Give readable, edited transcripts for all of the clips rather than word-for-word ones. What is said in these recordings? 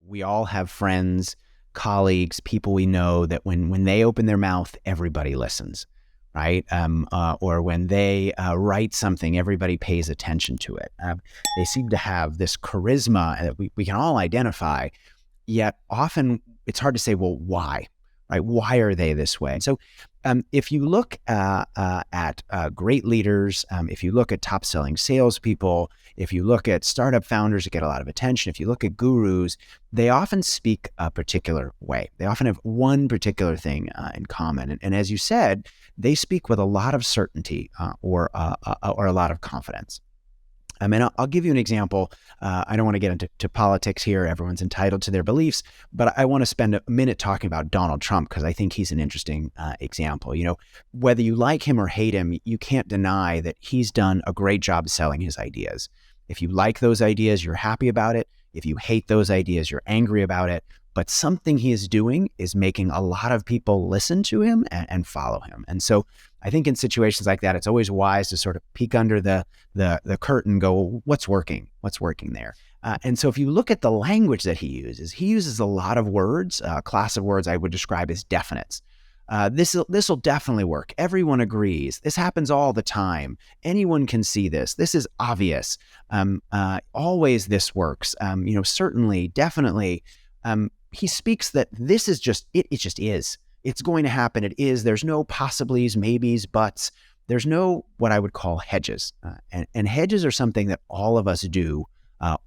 We all have friends, colleagues, people we know that when they open their mouth, everybody listens, right? Or when they write something, everybody pays attention to it. They seem to have this charisma that we can all identify, yet often it's hard to say, well, why? Right? Why are they this way? So if you look at great leaders, if you look at top-selling salespeople, if you look at startup founders that get a lot of attention, if you look at gurus, they often speak a particular way. They often have one particular thing in common. And as you said, they speak with a lot of certainty or a lot of confidence. And I'll give you an example. I don't want to get into politics here. Everyone's entitled to their beliefs, but I want to spend a minute talking about Donald Trump because I think he's an interesting example. You know, whether you like him or hate him, you can't deny that he's done a great job selling his ideas. If you like those ideas, you're happy about it. If you hate those ideas, you're angry about it. But something he is doing is making a lot of people listen to him and follow him. And so I think in situations like that, it's always wise to sort of peek under the curtain and go, what's working? What's working there? And so if you look at the language that he uses a lot of words, a class of words I would describe as definites. This will definitely work. Everyone agrees. This happens all the time. Anyone can see this. This is obvious. Always this works. Certainly, definitely. He speaks that this is just, it just is. It's going to happen. It is. There's no possiblies, maybes, buts. There's no what I would call hedges. And hedges are something that all of us do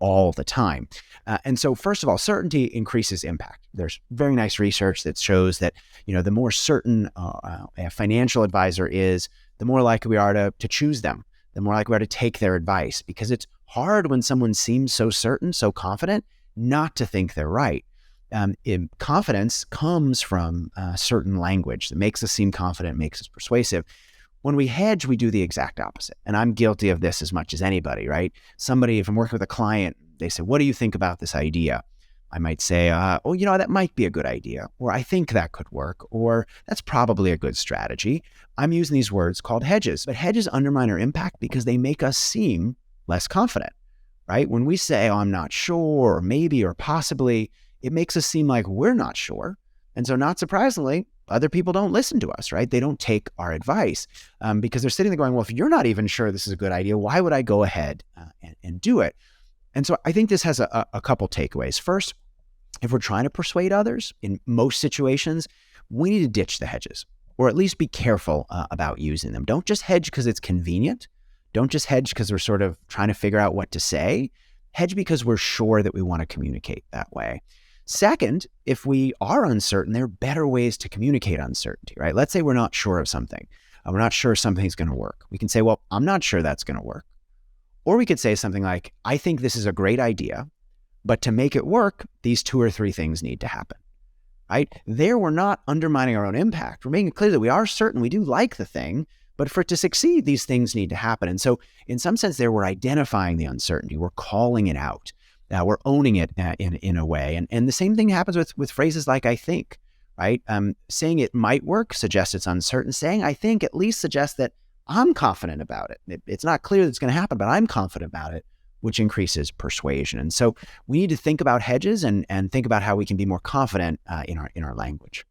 all the time. And so first of all, certainty increases impact. There's very nice research that shows that, the more certain a financial advisor is, the more likely we are to choose them, the more likely we are to take their advice, because it's hard when someone seems so certain, so confident, not to think they're right. Confidence comes from certain language that makes us seem confident, makes us persuasive. When we hedge, we do the exact opposite. And I'm guilty of this as much as anybody, right? Somebody, if I'm working with a client, they say, what do you think about this idea? I might say, that might be a good idea, or I think that could work, or that's probably a good strategy. I'm using these words called hedges, but hedges undermine our impact because they make us seem less confident, right? When we say, I'm not sure, or maybe, or possibly, it makes us seem like we're not sure. And so not surprisingly, other people don't listen to us, right? They don't take our advice because they're sitting there going, well, if you're not even sure this is a good idea, why would I go ahead and do it? And so I think this has a couple takeaways. First, if we're trying to persuade others in most situations, we need to ditch the hedges, or at least be careful about using them. Don't just hedge because it's convenient. Don't just hedge because we're sort of trying to figure out what to say. Hedge because we're sure that we want to communicate that way. Second, if we are uncertain, there are better ways to communicate uncertainty, right? Let's say we're not sure of something. We're not sure something's going to work. We can say, well, I'm not sure that's going to work. Or we could say something like, I think this is a great idea, but to make it work, these 2 or 3 things need to happen, right? There, we're not undermining our own impact. We're making it clear that we are certain we do like the thing, but for it to succeed, these things need to happen. And so in some sense there, we're identifying the uncertainty. We're calling it out. We're owning it in a way. And the same thing happens with phrases like I think, right? Saying it might work suggests it's uncertain. Saying I think at least suggests that I'm confident about it. It's not clear that it's going to happen, but I'm confident about it, which increases persuasion. And so we need to think about hedges and think about how we can be more confident in our language.